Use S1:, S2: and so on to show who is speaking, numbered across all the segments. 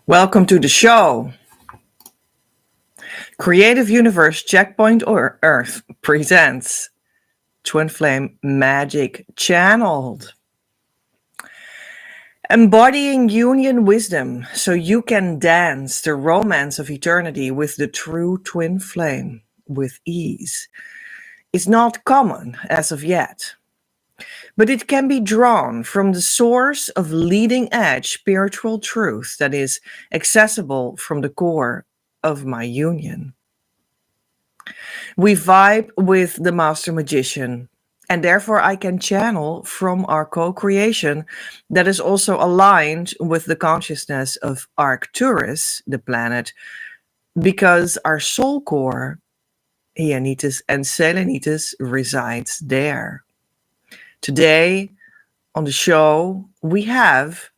S1: Welcome to the show. Creative Universe Checkpoint or Earth presents Twin Flame Magic Channeled. Embodying union wisdom so you can dance the romance of eternity with the true twin flame with ease. It's not common as of yet, but it can be drawn from the source of leading edge spiritual truth that is accessible from the core of my union. We vibe with the master magician, and therefore I can channel from our co-creation that is also aligned with the consciousness of Arcturus, the planet, because our soul core, Ianitis and Selenitis, resides there. Today on the show, we have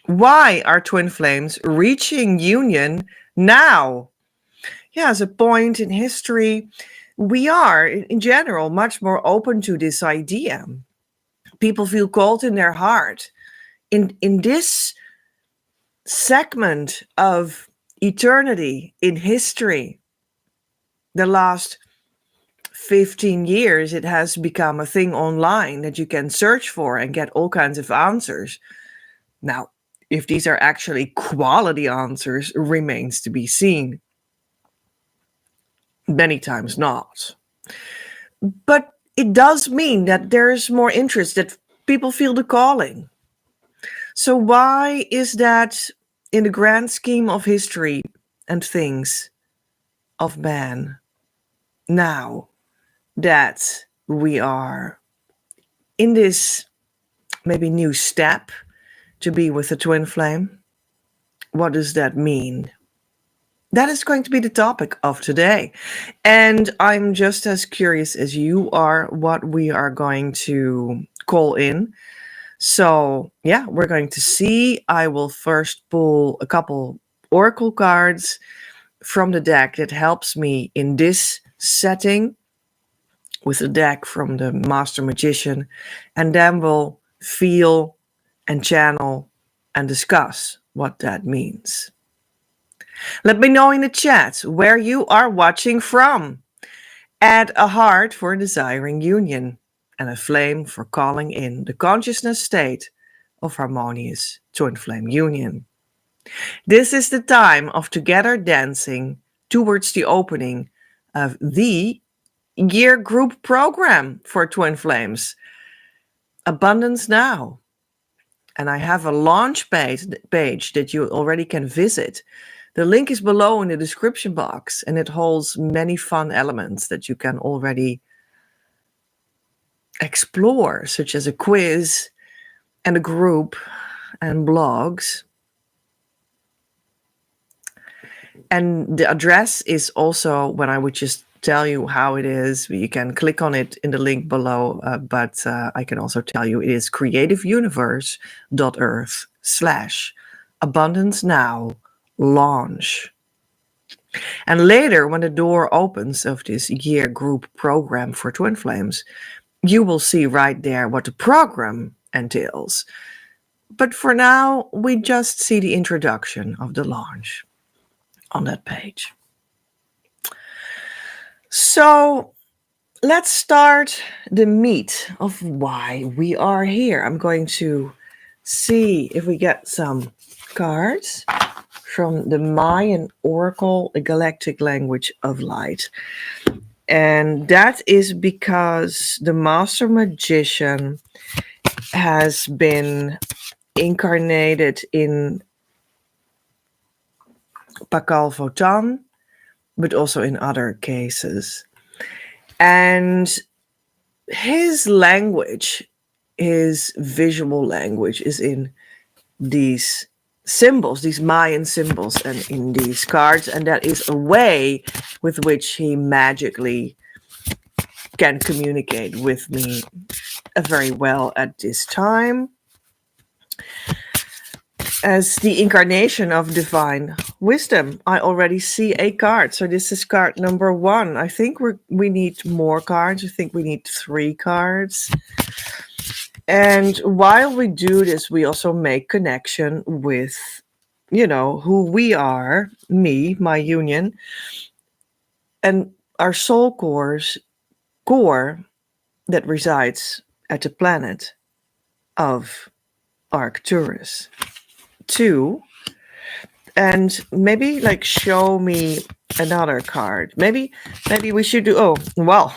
S1: why are twin flames reaching union now? Yeah, as a point in history, we are, in general, much more open to this idea. People feel called in their heart. In this segment of eternity in history, the last 15 years, it has become a thing online that you can search for and get all kinds of answers. Now, if these are actually quality answers remains to be seen. Many times not. But it does mean that there's more interest, that people feel the calling. So why is that in the grand scheme of history and things of man now that we are in this maybe new step to be with the twin flame? What does that mean? That is going to be the topic of today. And I'm just as curious as you are what we are going to call in. So, yeah, we're going to see. I will first pull a couple oracle cards from the deck that helps me in this setting with the deck from the Master Magician. And then we'll feel and channel and discuss what that means. Let me know in the chat where you are watching from. Add a heart for desiring union and a flame for calling in the consciousness state of harmonious twin flame union. This is the time of together dancing towards the opening of the year group program for twin flames, Abundance Now. And I have a launch page that you already can visit. The link is below in the description box, and it holds many fun elements that you can already explore, such as a quiz and a group and blogs. And the address is also, when I would just tell you how it is, you can click on it in the link below, but I can also tell you it is creativeuniverse.earth/abundance now launch. And later, when the door opens of this year group program for twin flames, you will see right there what the program entails. But for now, we just see the introduction of the launch on that page. So let's start the meat of why we are here. I'm going to see if we get some cards from the Mayan Oracle, a galactic language of light. And that is because the Master Magician has been incarnated in Pakal Votan, but also in other cases. And his language, his visual language, is in these symbols, these Mayan symbols, and in these cards, and that is a way with which he magically can communicate with me very well at this time. As the incarnation of divine wisdom, I already see a card. So this is card number 1. I think we need more cards. I think we need 3 cards. And while we do this, we also make connection with who we are, me, my union, and our soul core that resides at the planet of Arcturus. Two, and maybe like show me another card. Maybe we should do, oh, well,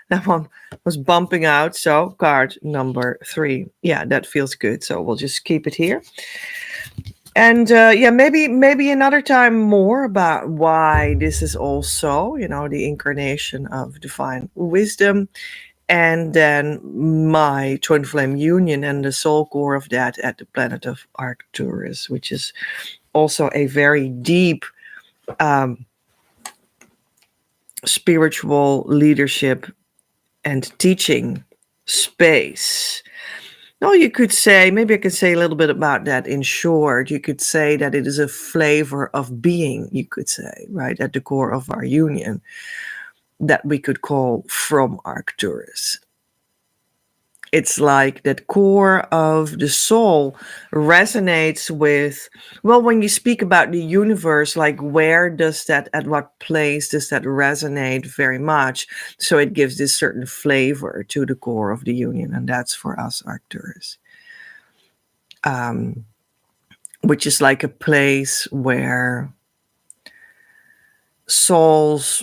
S1: that one was bumping out. So card number 3. Yeah, that feels good. So we'll just keep it here. And yeah, maybe another time more about why this is also, the incarnation of divine wisdom, and then my twin flame union and the soul core of that at the planet of Arcturus, which is also a very deep spiritual leadership and teaching space. No, you could say, maybe I could say a little bit about that in short. You could say that it is a flavor of being, you could say, right, at the core of our union, that we could call from Arcturus. It's like that core of the soul resonates with, well, when you speak about the universe, like where does that, at what place does that resonate very much? So it gives this certain flavor to the core of the union, and that's for us Arcturus. Which is like a place where souls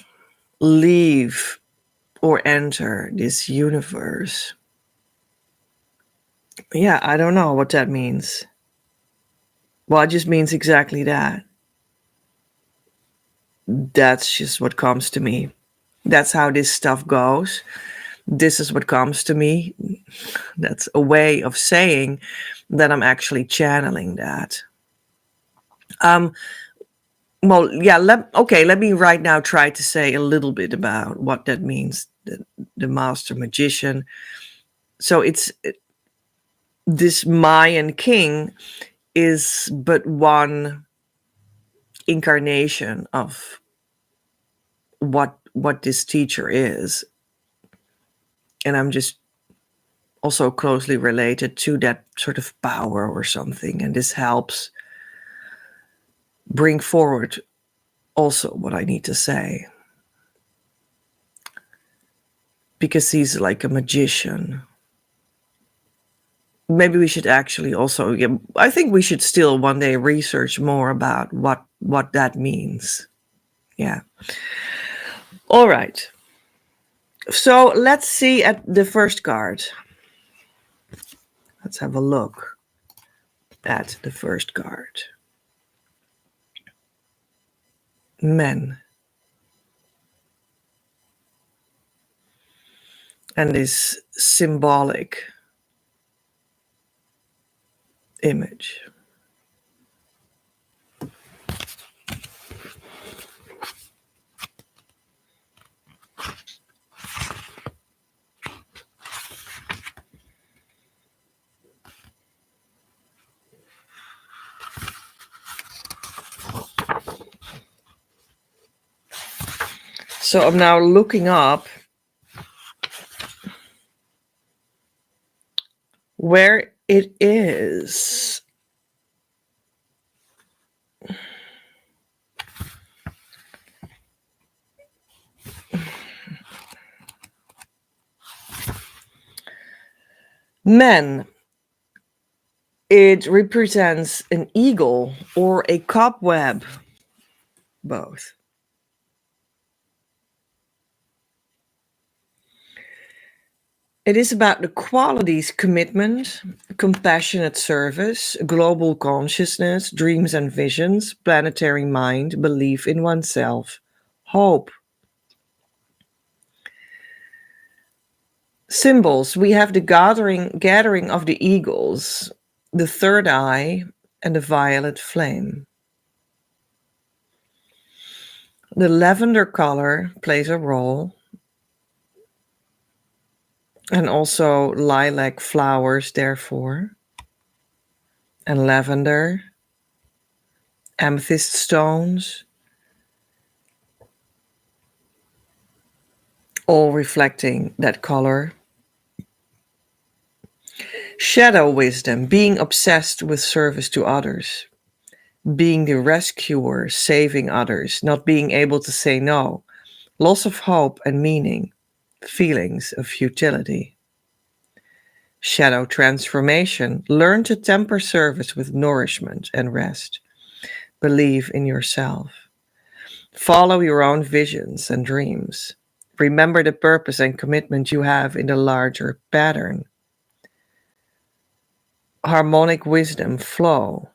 S1: leave or enter this universe. Yeah, I don't know what that means. Well, it just means exactly that. That's just what comes to me. That's how this stuff goes. This is what comes to me. That's a way of saying that I'm actually channeling that. Well, yeah, let me right now try to say a little bit about what that means, the master magician. So this Mayan king is but one incarnation of what this teacher is. And I'm just also closely related to that sort of power or something. And this helps bring forward also what I need to say. Because he's like a magician. Maybe we should actually also, yeah, I think we should still one day research more about what that means. Yeah. All right. So let's see at the first card. Let's have a look at the first card. Men. And this symbolic image. So I'm now looking up where it is. Men. It represents an eagle or a cobweb, both. It is about the qualities: commitment, compassionate service, global consciousness, dreams and visions, planetary mind, belief in oneself, hope. Symbols: we have the gathering of the eagles, the third eye, and the violet flame. The lavender color plays a role, and also lilac flowers, therefore, and lavender, amethyst stones, all reflecting that color. Shadow wisdom: being obsessed with service to others, being the rescuer, saving others, not being able to say no, loss of hope and meaning, feelings of futility. Shadow transformation, learn to temper service with nourishment and rest. Believe in yourself. Follow your own visions and dreams. Remember the purpose and commitment you have in the larger pattern. Harmonic wisdom flow.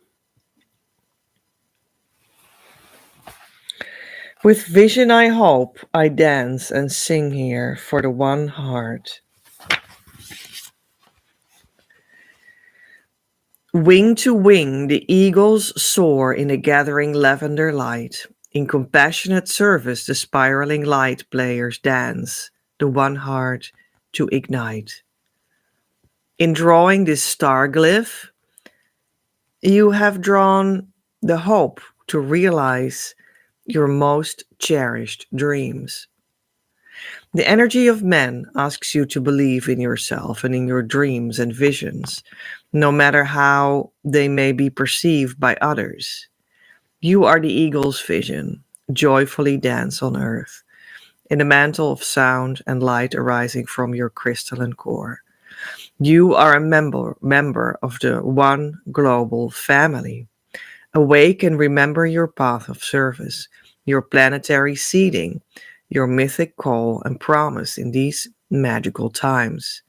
S1: With vision I hope, I dance and sing here for the one heart. Wing to wing, the eagles soar in the gathering lavender light. In compassionate service, the spiraling light players dance, the one heart to ignite. In drawing this star glyph, you have drawn the hope to realize your most cherished dreams. The energy of men asks you to believe in yourself and in your dreams and visions, no matter how they may be perceived by others. You are the eagle's vision, joyfully dance on earth, in a mantle of sound and light arising from your crystalline core. You are a member of the one global family. Awake and remember your path of service, your planetary seeding, your mythic call and promise in these magical times.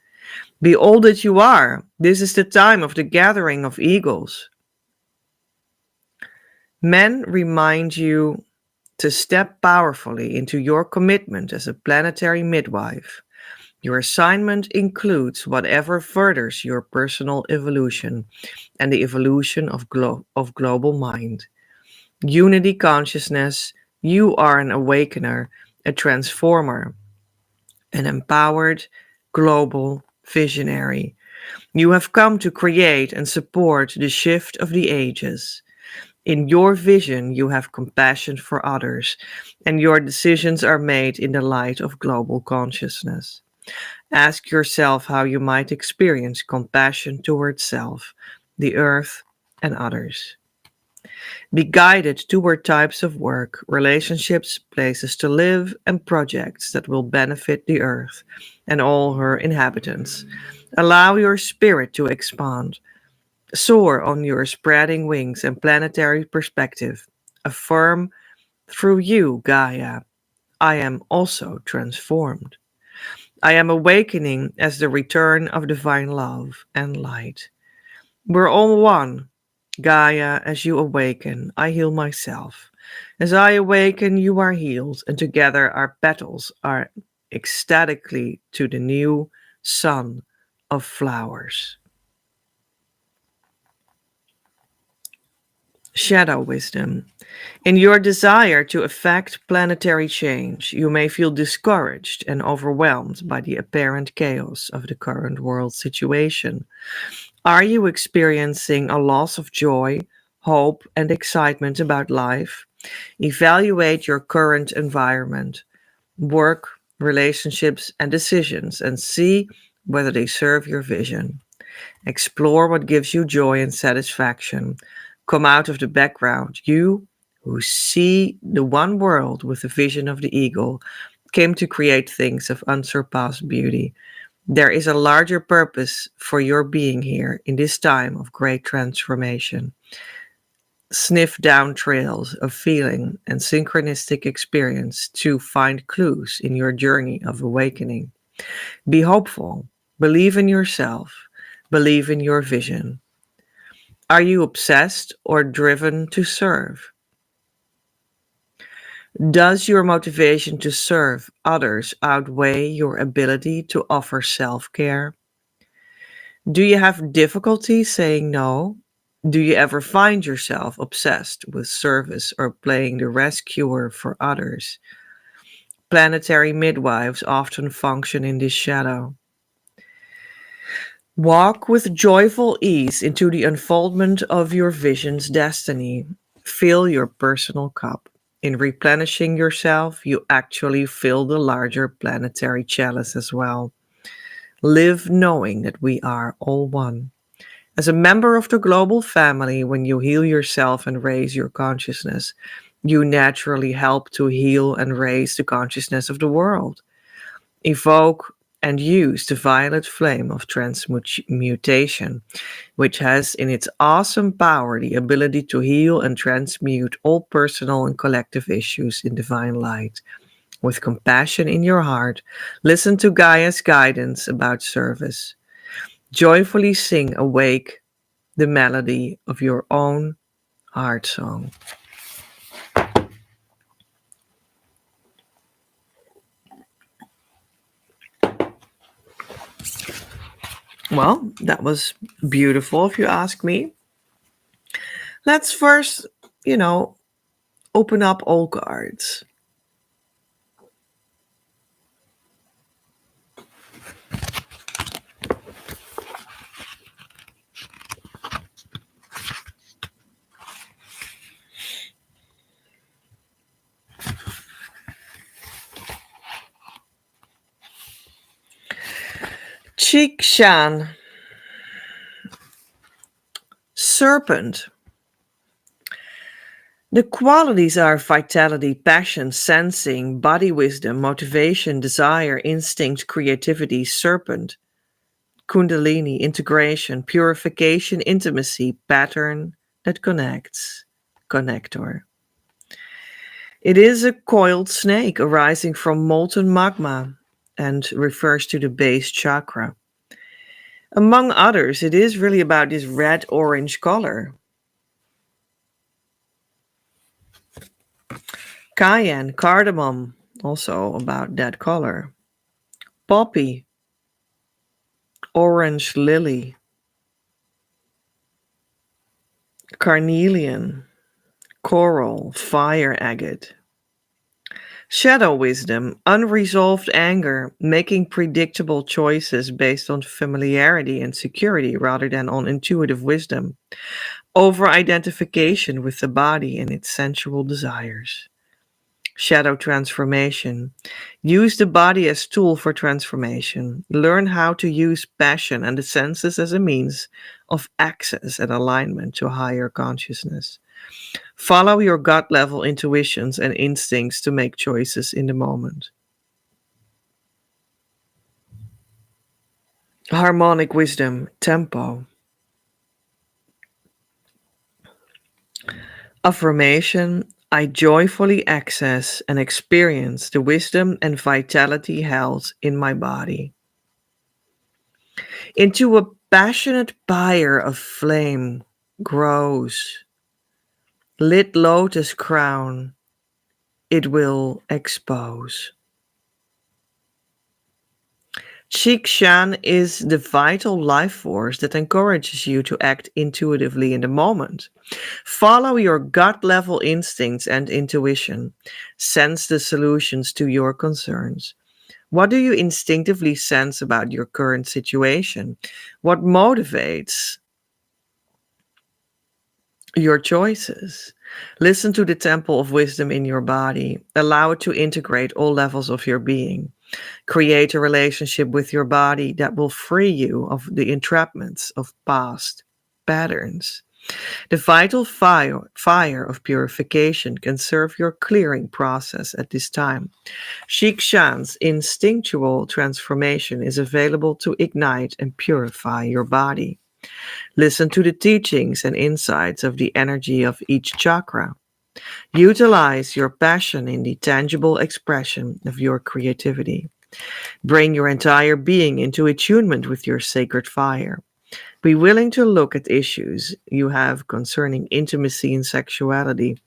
S1: Be all that you are. This is the time of the gathering of eagles. Men remind you to step powerfully into your commitment as a planetary midwife. Your assignment includes whatever furthers your personal evolution and the evolution of global mind. Unity consciousness, you are an awakener, a transformer, an empowered global visionary. You have come to create and support the shift of the ages. In your vision, you have compassion for others, and your decisions are made in the light of global consciousness. Ask yourself how you might experience compassion towards self, the earth, and others. Be guided toward types of work, relationships, places to live, and projects that will benefit the earth and all her inhabitants. Allow your spirit to expand. Soar on your spreading wings and planetary perspective. Affirm through you, Gaia, I am also transformed. I am awakening as the return of divine love and light. We're all one. Gaia, as you awaken, I heal myself. As I awaken, you are healed, and together our petals are ecstatically to the new sun of flowers. Shadow wisdom. In your desire to effect planetary change, you may feel discouraged and overwhelmed by the apparent chaos of the current world situation. Are you experiencing a loss of joy, hope, and excitement about life? Evaluate your current environment, work, relationships, and decisions, and see whether they serve your vision. Explore what gives you joy and satisfaction. Come out of the background. You who see the one world with the vision of the eagle came to create things of unsurpassed beauty. There is a larger purpose for your being here in this time of great transformation. Sniff down trails of feeling and synchronistic experience to find clues in your journey of awakening. Be hopeful. Believe in yourself. Believe in your vision. Are you obsessed or driven to serve? Does your motivation to serve others outweigh your ability to offer self-care? Do you have difficulty saying no? Do you ever find yourself obsessed with service or playing the rescuer for others? Planetary midwives often function in this shadow. Walk with joyful ease into the unfoldment of your vision's destiny. Fill your personal cup. In replenishing yourself, you actually fill the larger planetary chalice as well. Live knowing that we are all one. As a member of the global family, when you heal yourself and raise your consciousness, you naturally help to heal and raise the consciousness of the world. Evoke and use the violet flame of transmutation, which has in its awesome power the ability to heal and transmute all personal and collective issues in divine light. With compassion in your heart, listen to Gaia's guidance about service. Joyfully sing awake the melody of your own heart song. Well, that was beautiful if you ask me. Let's first, you know, open up all cards. Cheek Shan, serpent. The qualities are vitality, passion, sensing, body wisdom, motivation, desire, instinct, creativity, serpent, kundalini, integration, purification, intimacy, pattern that connects, connector. It is a coiled snake arising from molten magma and refers to the base chakra. Among others, it is really about this red-orange color. Cayenne, cardamom, also about that color. Poppy, orange lily. Carnelian, coral, fire agate. Shadow wisdom, unresolved anger, making predictable choices based on familiarity and security rather than on intuitive wisdom. Over identification with the body and its sensual desires. Shadow transformation. Use the body as tool for transformation. Learn how to use passion and the senses as a means of access and alignment to higher consciousness. Follow your gut level intuitions and instincts to make choices in the moment. Harmonic wisdom, tempo. Affirmation. I joyfully access and experience the wisdom and vitality held in my body. Into a passionate pyre of flame grows. Lit lotus crown, it will expose. Shikshan is the vital life force that encourages you to act intuitively in the moment. Follow your gut level instincts and intuition. Sense the solutions to your concerns. What do you instinctively sense about your current situation? What motivates your choices? Listen to the temple of wisdom in your body. Allow it to integrate all levels of your being. Create a relationship with your body that will free you of the entrapments of past patterns. The vital fire of purification can serve your clearing process at this time. Shikshan's instinctual transformation is available to ignite and purify your body. Listen to the teachings and insights of the energy of each chakra. Utilize your passion in the tangible expression of your creativity. Bring your entire being into attunement with your sacred fire. Be willing to look at issues you have concerning intimacy and sexuality.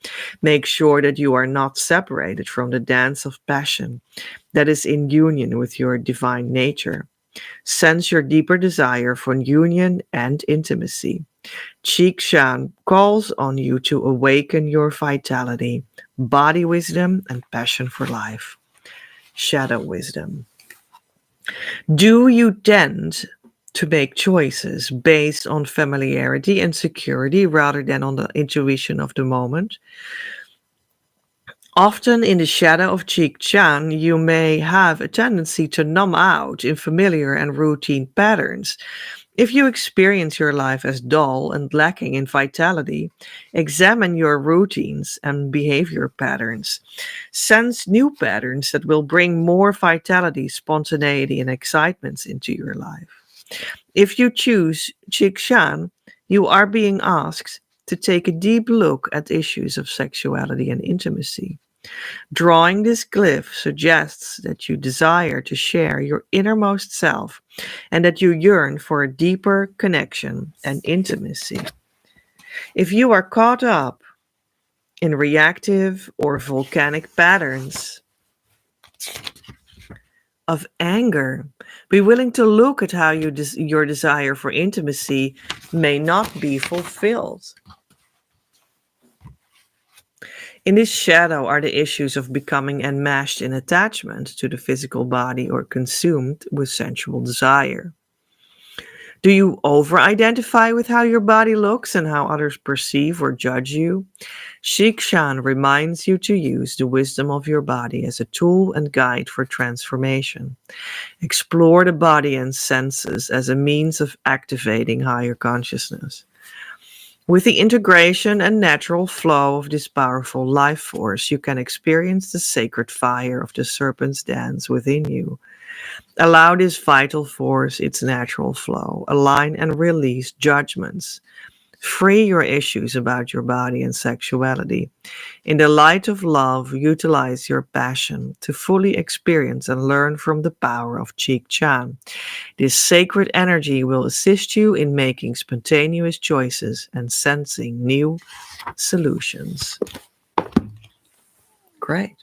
S1: Make sure that you are not separated from the dance of passion that is in union with your divine nature. Sense your deeper desire for union and intimacy. Cheek Shan calls on you to awaken your vitality, body wisdom, and passion for life. Shadow wisdom. Do you tend to make choices based on familiarity and security rather than on the intuition of the moment? Often in the shadow of Cheek Chan, you may have a tendency to numb out in familiar and routine patterns. If you experience your life as dull and lacking in vitality, examine your routines and behavior patterns. Sense new patterns that will bring more vitality, spontaneity, and excitements into your life. If you choose Chikshan, you are being asked to take a deep look at issues of sexuality and intimacy. Drawing this glyph suggests that you desire to share your innermost self and that you yearn for a deeper connection and intimacy. If you are caught up in reactive or volcanic patterns of anger, be willing to look at how your desire for intimacy may not be fulfilled. In this shadow are the issues of becoming enmeshed in attachment to the physical body or consumed with sensual desire. Do you over identify with how your body looks and how others perceive or judge you? Shikshan reminds you to use the wisdom of your body as a tool and guide for transformation. Explore the body and senses as a means of activating higher consciousness. With the integration and natural flow of this powerful life force, you can experience the sacred fire of the serpent's dance within you. Allow this vital force its natural flow. Align and release judgments. Free your issues about your body and sexuality. In the light of love, utilize your passion to fully experience and learn from the power of Chik Chan. This sacred energy will assist you in making spontaneous choices and sensing new solutions. Great.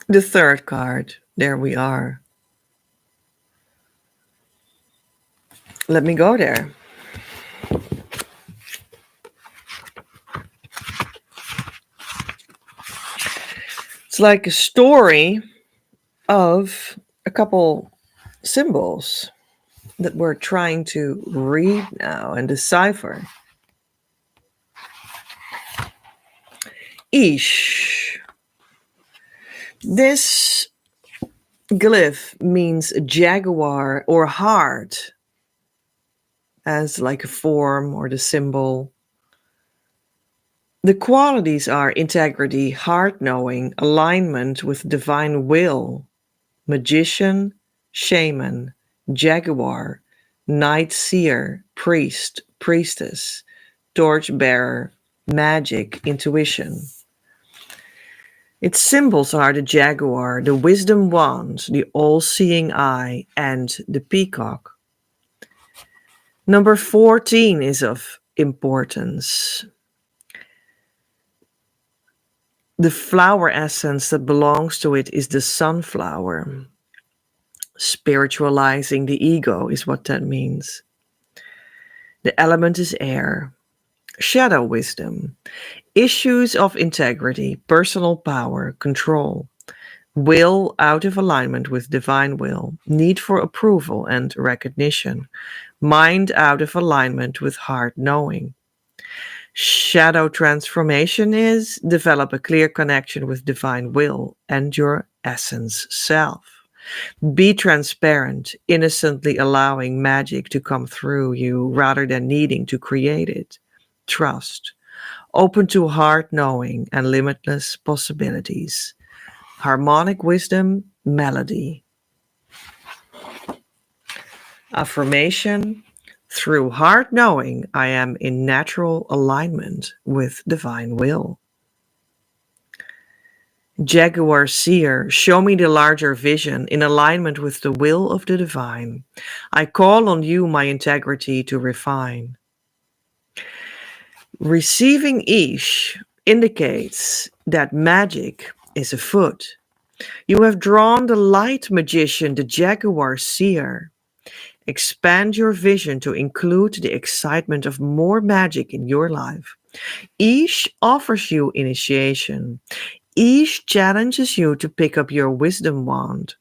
S1: The third card. There we are. Let me go there. It's like a story of a couple symbols that we're trying to read now and decipher. Ish. This glyph means jaguar or heart as like a form or the symbol. The qualities are integrity, heart knowing, alignment with divine will, magician, shaman, jaguar, night seer, priest, priestess, torch bearer, magic, intuition. Its symbols are the jaguar, the wisdom wand, the all-seeing eye, and the peacock. Number 14 is of importance. The flower essence that belongs to it is the sunflower. Spiritualizing the ego is what that means. The element is air. Shadow wisdom. Issues of integrity, personal power, control. Will out of alignment with divine will. Need for approval and recognition. Mind out of alignment with heart knowing. Shadow transformation is develop a clear connection with divine will and your essence self. Be transparent, innocently allowing magic to come through you rather than needing to create it. Trust. Open to heart knowing and limitless possibilities. Harmonic wisdom, melody. Affirmation. Through heart knowing, I am in natural alignment with divine will. Jaguar seer, show me the larger vision in alignment with the will of the divine. I call on you, my integrity, to refine. Receiving Ish indicates that magic is afoot. You have drawn the light magician, the jaguar seer. Expand your vision to include the excitement of more magic in your life. Ish offers you initiation. Ish challenges you to pick up your wisdom wand.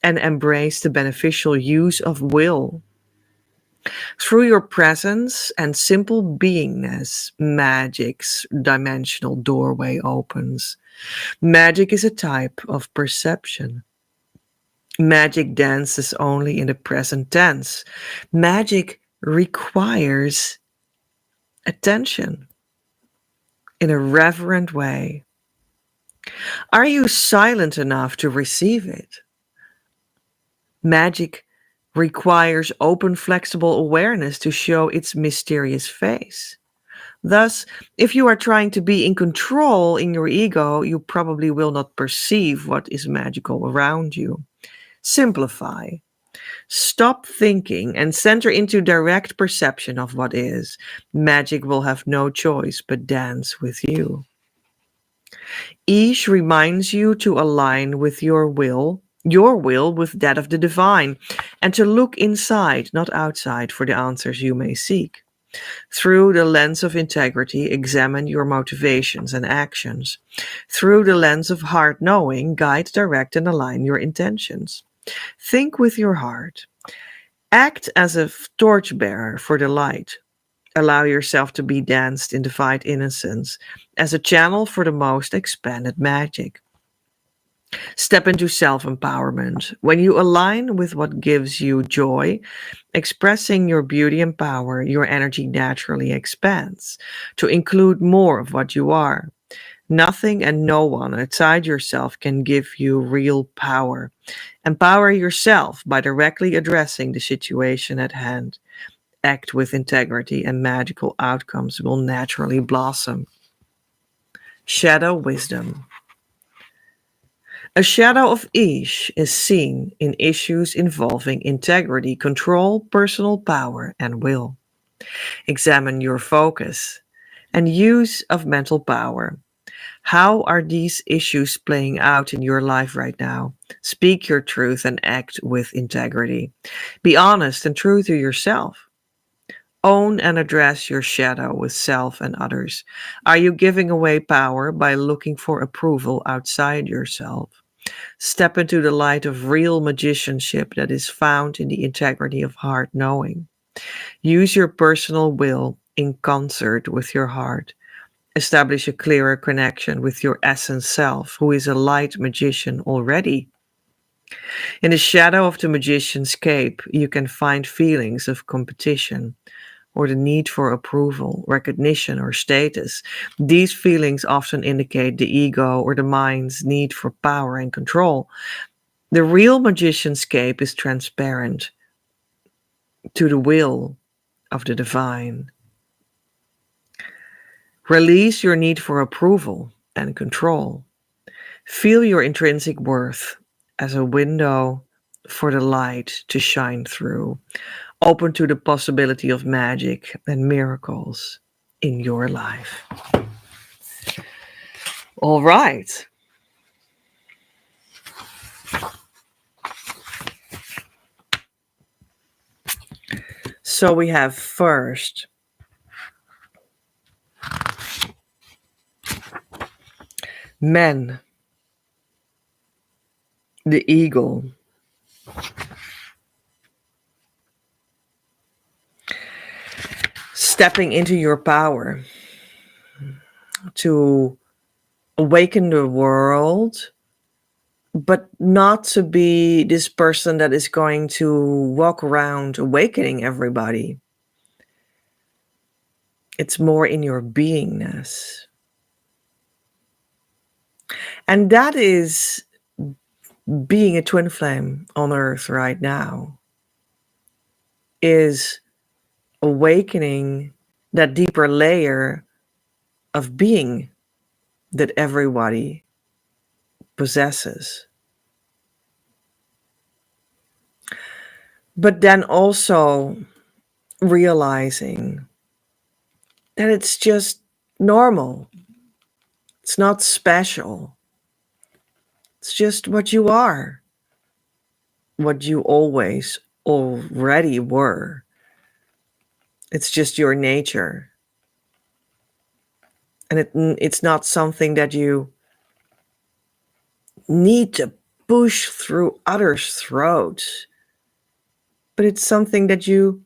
S1: and embrace the beneficial use of will. Through your presence and simple beingness, magic's dimensional doorway opens. Magic is a type of perception. Magic dances only in the present tense. Magic requires attention in a reverent way. Are you silent enough to receive it? Magic requires open, flexible awareness to show its mysterious face. Thus, if you are trying to be in control in your ego, you probably will not perceive what is magical around you. Simplify. Stop thinking and center into direct perception of what is. Magic will have no choice but dance with you. Each reminds you to align with your will with that of the divine, and to look inside, not outside, for the answers you may seek. Through the lens of integrity, examine your motivations and actions. Through the lens of heart knowing, guide, direct, and align your intentions. Think with your heart. Act as a torchbearer for the light. Allow yourself to be danced in divine innocence as a channel for the most expanded magic. Step into self-empowerment. When you align with what gives you joy, expressing your beauty and power, your energy naturally expands to include more of what you are. Nothing and no one outside yourself can give you real power. Empower yourself by directly addressing the situation at hand. Act with integrity, and magical outcomes will naturally blossom. Shadow wisdom. A shadow of each is seen in issues involving integrity, control, personal power, and will. Examine your focus and use of mental power. How are these issues playing out in your life right now? Speak your truth and act with integrity. Be honest and true to yourself. Own and address your shadow with self and others. Are you giving away power by looking for approval outside yourself? Step into the light of real magicianship that is found in the integrity of heart knowing. Use your personal will in concert with your heart. Establish a clearer connection with your essence self, who is a light magician already. In the shadow of the magician's cape, you can find feelings of competition or the need for approval, recognition, or status. These feelings often indicate the ego or the mind's need for power and control. The real magician's cape is transparent to the will of the divine. Release your need for approval and control. Feel your intrinsic worth as a window for the light to shine through, open to the possibility of magic and miracles in your life. All right. So we have first men, the eagle. Stepping into your power to awaken the world, but not to be this person that is going to walk around awakening everybody. It's more in your beingness. And that is being a twin flame on earth right now, is awakening that deeper layer of being that everybody possesses. But then also realizing that it's just normal. It's not special. It's just what you are, what you always already were. It's just your nature. And it's not something that you need to push through others' throats, but it's something that you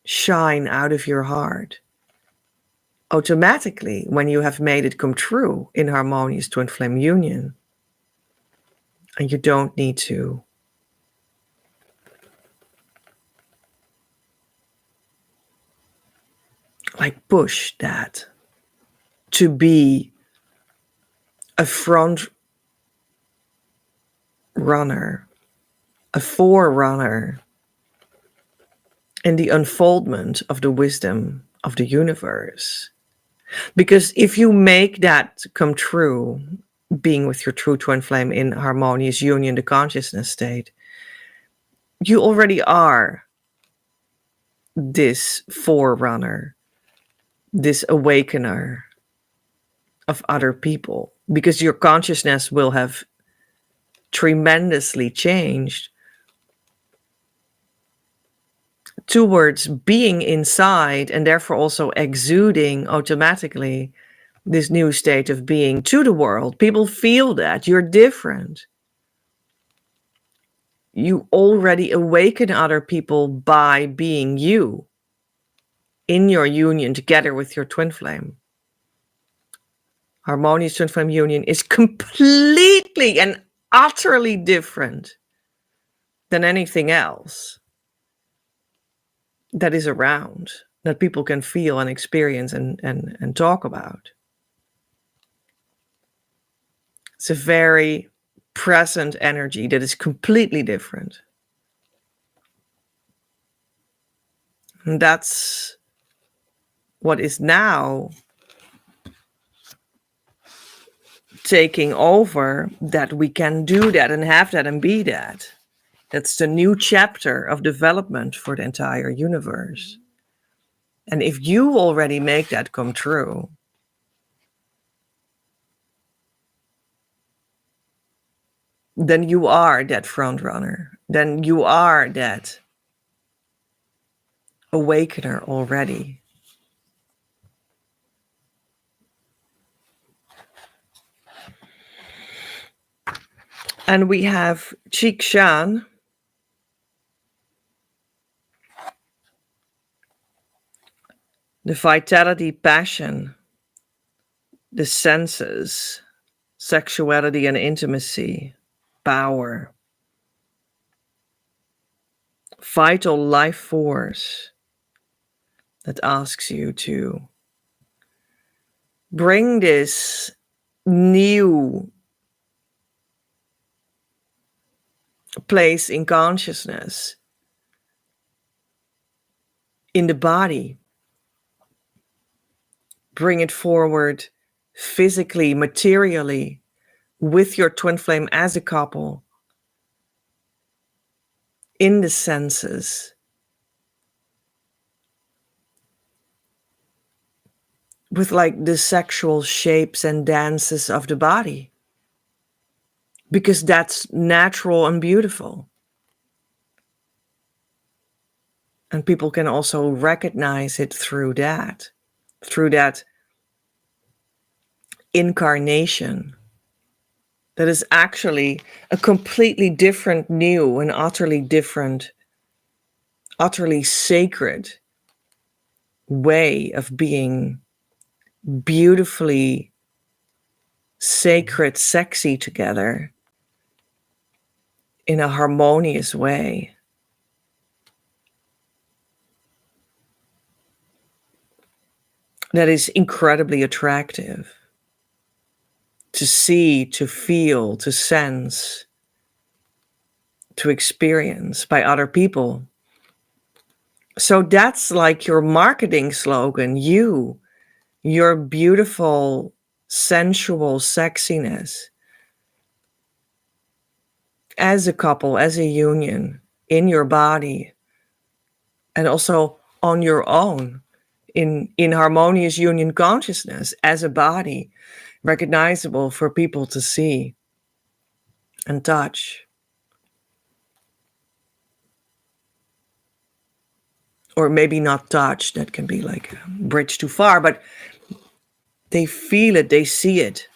S1: shine out of your heart automatically when you have made it come true in harmonious twin flame union. And you don't need to push that to be a front runner, a forerunner in the unfoldment of the wisdom of the universe. Because if you make that come true, being with your true twin flame in harmonious union, the consciousness state, you already are this forerunner, this awakener of other people, because your consciousness will have tremendously changed towards being inside and therefore also exuding automatically this new state of being to the world. People feel that you're different. You already awaken other people by being you in your union together with your twin flame. Harmonious twin flame union is completely and utterly different than anything else that is around, that people can feel and experience and talk about. It's a very present energy that is completely different. And that's what is now taking over, that we can do that and have that and be that. That's the new chapter of development for the entire universe. And if you already make that come true, then you are that front runner. Then you are that awakener already. And we have Chik Shan, the vitality, passion, the senses, sexuality and intimacy, power, vital life force that asks you to bring this new place in consciousness in the body. Bring it forward physically, materially, with your twin flame as a couple, in the senses, with the sexual shapes and dances of the body, because that's natural and beautiful. And people can also recognize it through that incarnation that is actually a completely different, new and utterly different, utterly sacred way of being beautifully sacred, sexy together in a harmonious way. That is incredibly attractive to see, to feel, to sense, to experience by other people. So that's like your marketing slogan, your beautiful, sensual sexiness as a couple, as a union, in your body, and also on your own, in harmonious union consciousness as a body, recognizable for people to see and touch. Or maybe not touch, that can be like a bridge too far, but they feel it, they see it,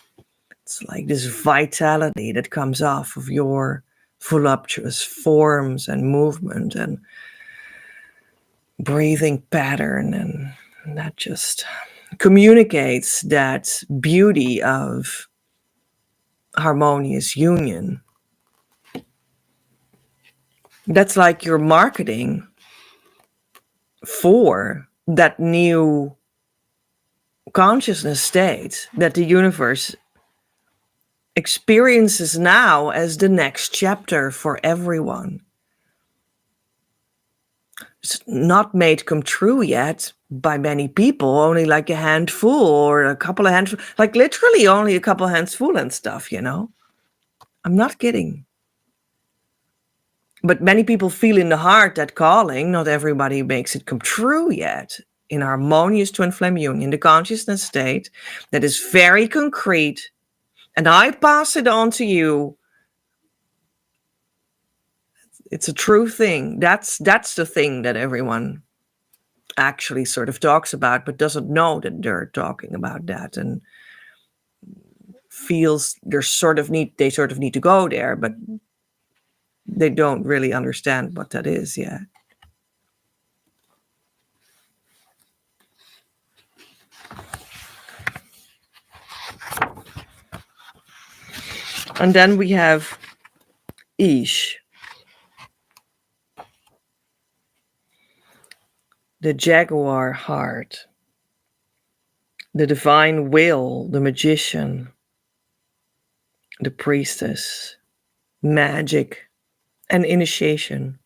S1: It's like this vitality that comes off of your voluptuous forms and movement and breathing pattern, and that just communicates that beauty of harmonious union. That's like your marketing for that new consciousness state that the universe experiences now as the next chapter for everyone. It's not made come true yet by many people, only like a handful or a couple of handfuls, like literally only a couple of handsful and stuff, you know? I'm not kidding. But many people feel in the heart that calling. Not everybody makes it come true yet. In harmonious twin flame union, the consciousness state that is very concrete, and I pass it on to you. It's a true thing. That's the thing that everyone actually sort of talks about, but doesn't know that they're talking about that, and feels they sort of need to go there, but they don't really understand what that is yet. And then we have Ish, the jaguar heart, the divine will, the magician, the priestess, magic, and initiation.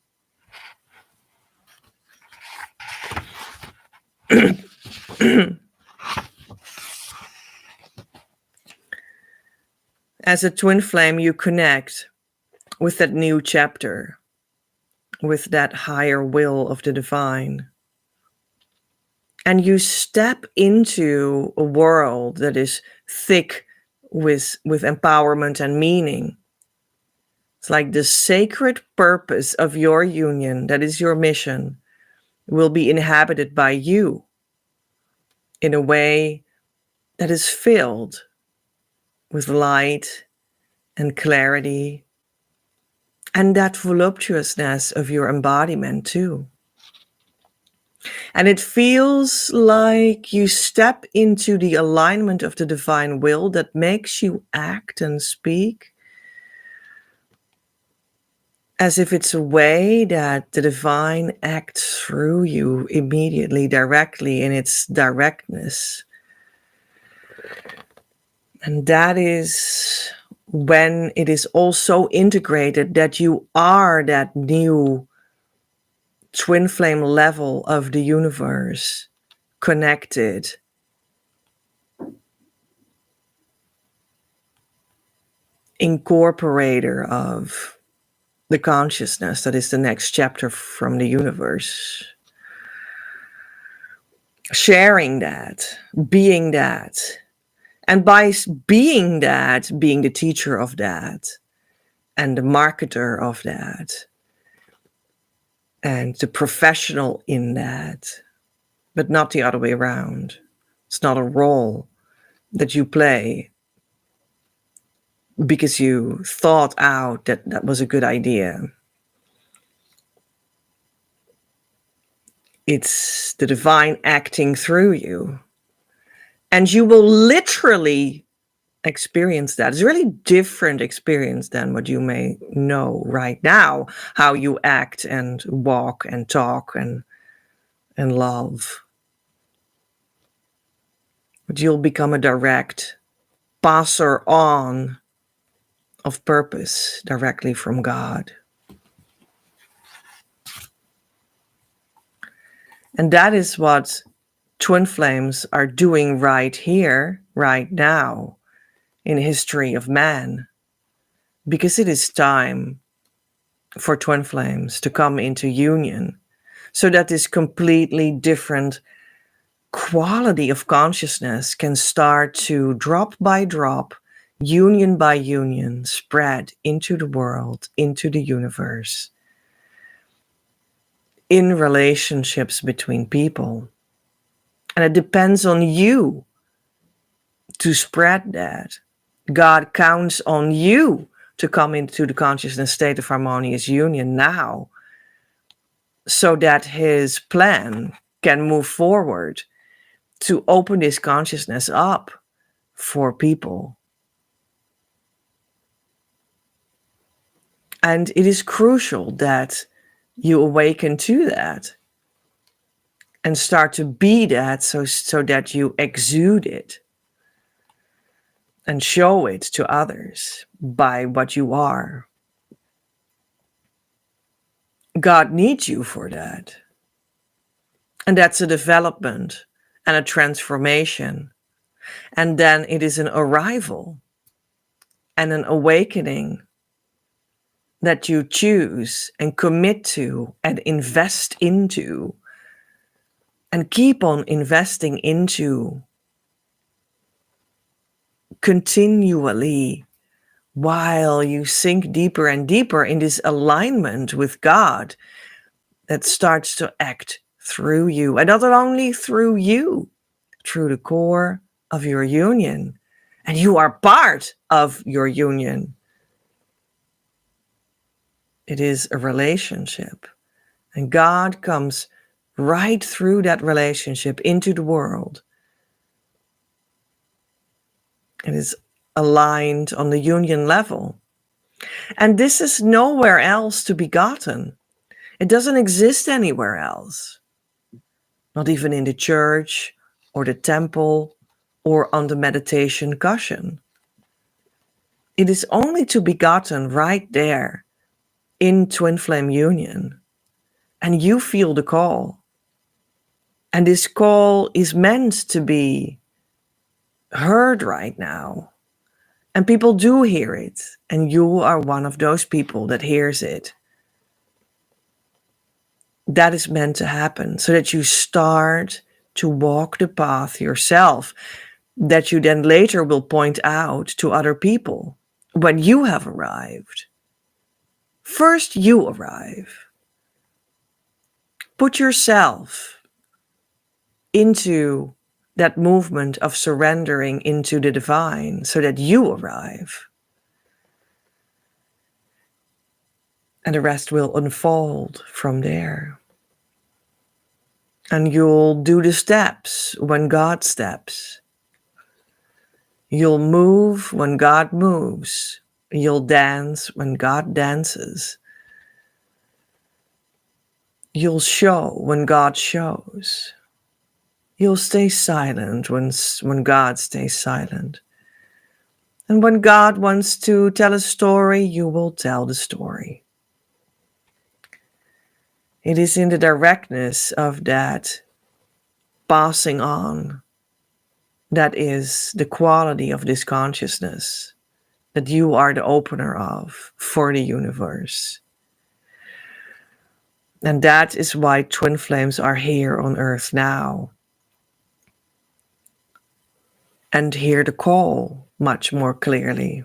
S1: As a twin flame, you connect with that new chapter, with that higher will of the divine. And you step into a world that is thick with empowerment and meaning. It's like the sacred purpose of your union, that is your mission, will be inhabited by you in a way that is filled with light and clarity, and that voluptuousness of your embodiment too. And it feels like you step into the alignment of the divine will that makes you act and speak as if it's a way that the divine acts through you immediately, directly, in its directness. And that is when it is also integrated that you are that new twin flame level of the universe, connected, incorporator of the consciousness that is the next chapter from the universe. Sharing that, being that. And by being that, being the teacher of that, and the marketer of that, and the professional in that, but not the other way around. It's not a role that you play because you thought out that that was a good idea. It's the divine acting through you. And you will literally experience that. It's a really different experience than what you may know right now, how you act and walk and talk and love. But you'll become a direct passer on of purpose directly from God. And that is what twin flames are doing right here, right now, in the history of man. Because it is time for twin flames to come into union, so that this completely different quality of consciousness can start to drop by drop, union by union, spread into the world, into the universe, in relationships between people. And it depends on you to spread that. God counts on you to come into the consciousness state of harmonious union now, so that his plan can move forward to open this consciousness up for people. And it is crucial that you awaken to that and start to be that, so that you exude it and show it to others by what you are. God needs you for that. And that's a development and a transformation. And then it is an arrival and an awakening that you choose and commit to and invest into and keep on investing into continually, while you sink deeper and deeper in this alignment with God that starts to act through you. And not only through you, through the core of your union. And you are part of your union. It is a relationship. And God comes right through that relationship into the world. It is aligned on the union level. And this is nowhere else to be gotten. It doesn't exist anywhere else. Not even in the church or the temple or on the meditation cushion. It is only to be gotten right there in twin flame union. And you feel the call. And this call is meant to be heard right now. And people do hear it. And you are one of those people that hears it. That is meant to happen so that you start to walk the path yourself, that you then later will point out to other people when you have arrived. First, you arrive. Put yourself into that movement of surrendering into the divine so that you arrive. And the rest will unfold from there. And you'll do the steps when God steps. You'll move when God moves. You'll dance when God dances. You'll show when God shows. You'll stay silent when God stays silent. And when God wants to tell a story, you will tell the story. It is in the directness of that passing on that is the quality of this consciousness that you are the opener of for the universe. And that is why twin flames are here on earth now. And hear the call much more clearly.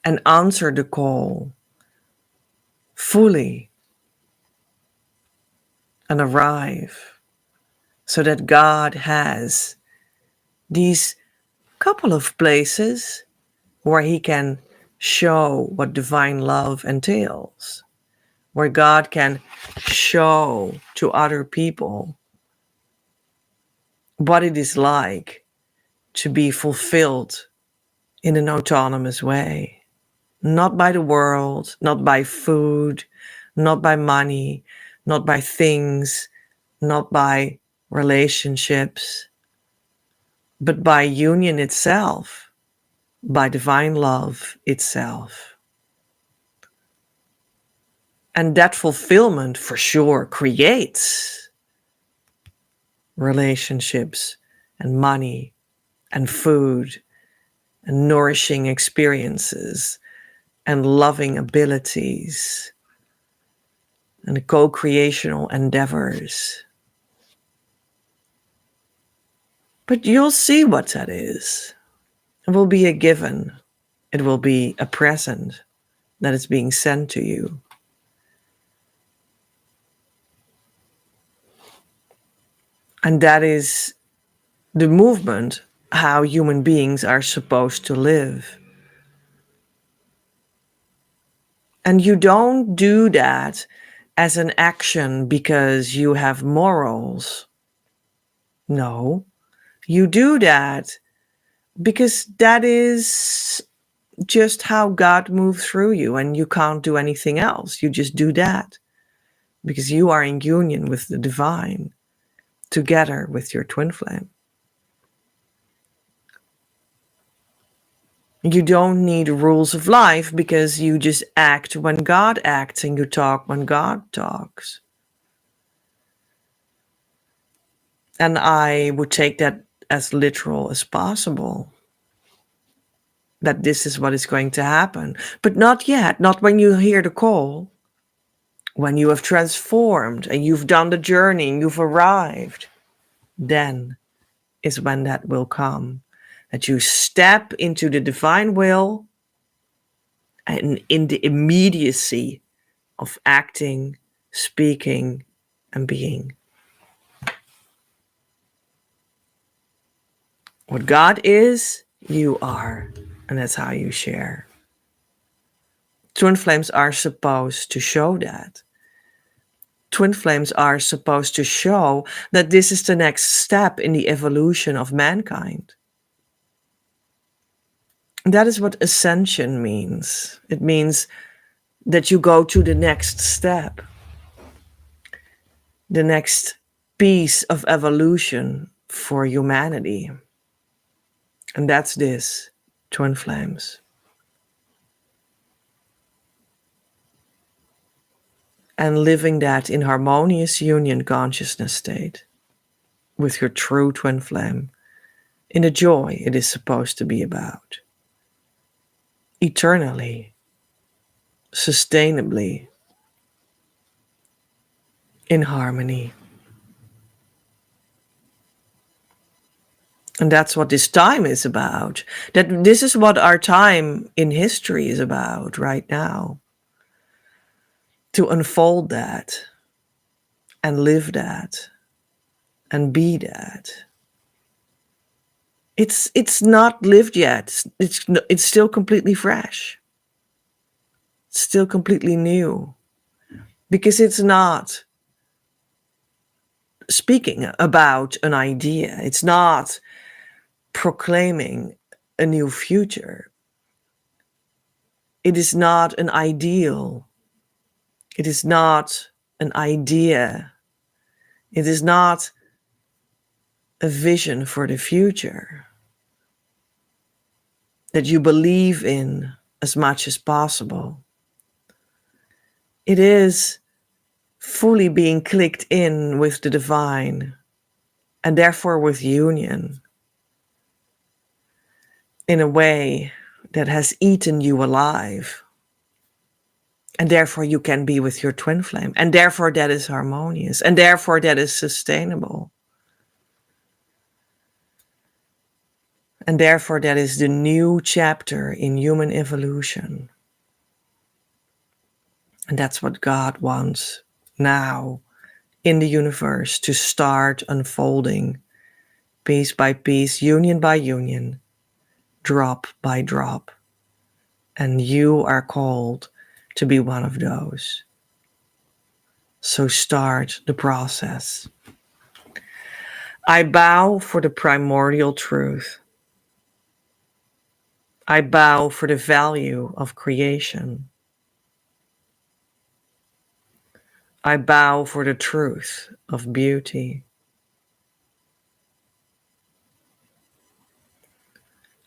S1: And answer the call fully. And arrive. So that God has these couple of places where he can show what divine love entails. Where God can show to other people what it is like to be fulfilled in an autonomous way. Not by the world, not by food, not by money, not by things, not by relationships, but by union itself, by divine love itself. And that fulfillment for sure creates relationships and money and food and nourishing experiences and loving abilities and co-creational endeavors. But you'll see what that is. It will be a given. It will be a present that is being sent to you. And that is the movement how human beings are supposed to live. And you don't do that as an action because you have morals. No, you do that because that is just how God moved through you, and you can't do anything else. You just do that because you are in union with the divine together with your twin flame. You don't need rules of life because you just act when God acts and you talk when God talks. And I would take that as literal as possible, that this is what is going to happen. But not yet, not when you hear the call. When you have transformed and you've done the journey and you've arrived, then is when that will come. That you step into the divine will and in the immediacy of acting, speaking, and being. What God is, you are. And that's how you share. Twin flames are supposed to show that. Twin flames are supposed to show that this is the next step in the evolution of mankind. That is what ascension means. It means that you go to the next step, the next piece of evolution for humanity. And that's this, twin flames. And living that in harmonious union consciousness state with your true twin flame, in the joy it is supposed to be about. Eternally, sustainably, in harmony. And that's what this time is about. That this is what our time in history is about right now. To unfold that and live that and be that. It's not lived yet. It's still completely fresh. It's still completely new. Because it's not speaking about an idea. It's not proclaiming a new future. It is not an ideal. It is not an idea. It is not a vision for the future that you believe in as much as possible. It is fully being clicked in with the divine and therefore with union in a way that has eaten you alive. And therefore you can be with your twin flame. And therefore that is harmonious. And therefore that is sustainable. And therefore that is the new chapter in human evolution. And that's what God wants now in the universe, to start unfolding piece by piece, union by union, drop by drop. And you are called to be one of those. So start the process. I bow for the primordial truth. I bow for the value of creation. I bow for the truth of beauty.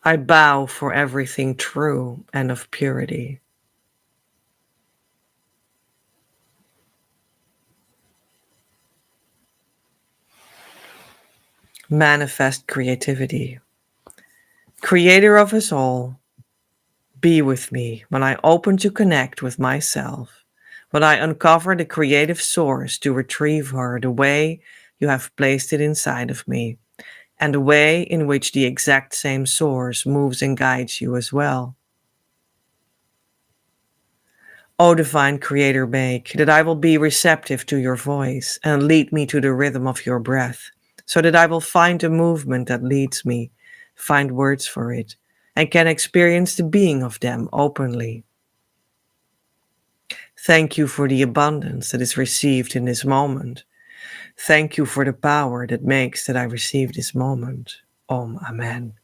S1: I bow for everything true and of purity. Manifest creativity. Creator of us all, be with me when I open to connect with myself, when I uncover the creative source to retrieve her the way you have placed it inside of me, and the way in which the exact same source moves and guides you as well. O divine creator, make that I will be receptive to your voice and lead me to the rhythm of your breath, so that I will find a movement that leads me find words for it, and can experience the being of them openly. Thank you for the abundance that is received in this moment. Thank you for the power that makes that I receive this moment. Om Amen.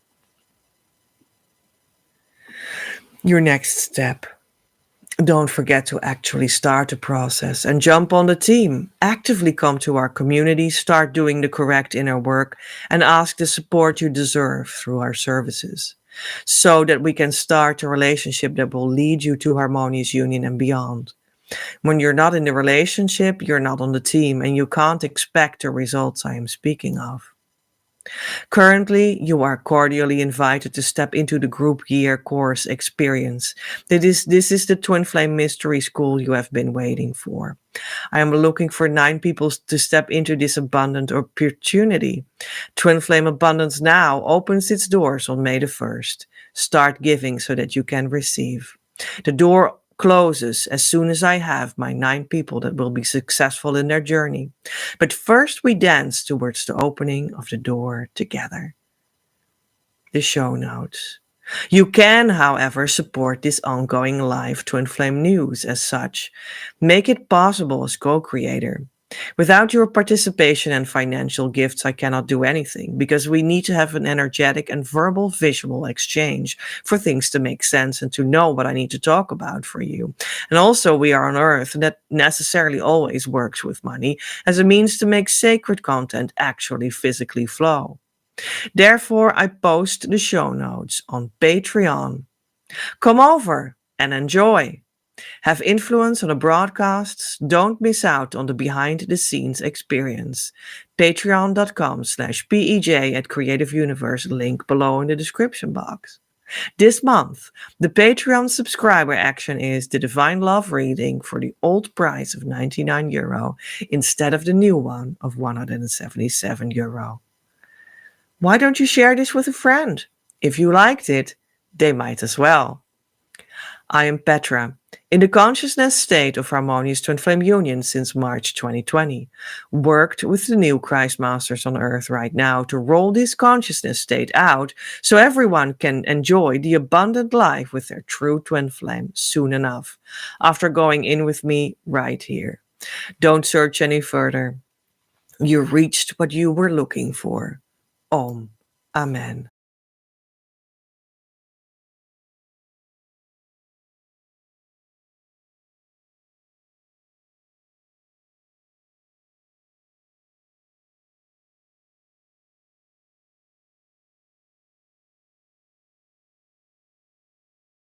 S1: Your next step. Don't forget to actually start the process and jump on the team. Actively come to our community, start doing the correct inner work, and ask the support you deserve through our services, so that we can start a relationship that will lead you to harmonious union and beyond. When you're not in the relationship, you're not on the team, and you can't expect the results I am speaking of. Currently, you are cordially invited to step into the group year course experience. This is the Twin Flame Mystery School you have been waiting for. I am looking for 9 people to step into this abundant opportunity. Twin Flame Abundance Now opens its doors on May the 1st. Start giving so that you can receive. The door closes as soon as I have my 9 people that will be successful in their journey. But first we dance towards the opening of the door together. The show notes. You can, however, support this ongoing live Twin Flame news as such. Make it possible as co-creator. Without your participation and financial gifts, I cannot do anything, because we need to have an energetic and verbal visual exchange for things to make sense and to know what I need to talk about for you. And also, we are on Earth, and that necessarily always works with money as a means to make sacred content actually physically flow. Therefore, I post the show notes on Patreon. Come over and enjoy. Have influence on the broadcasts? Don't miss out on the behind-the-scenes experience. Patreon.com/PEJ at Creative Universe, link below in the description box. This month, the Patreon subscriber action is the Divine Love reading for the old price of €99 instead of the new one of €177. Why don't you share this with a friend? If you liked it, they might as well. I am Petra, in the consciousness state of harmonious twin flame union since March 2020, worked with the new Christ Masters on Earth right now to roll this consciousness state out so everyone can enjoy the abundant life with their true twin flame soon enough, after going in with me right here. Don't search any further. You reached what you were looking for. Om. Amen.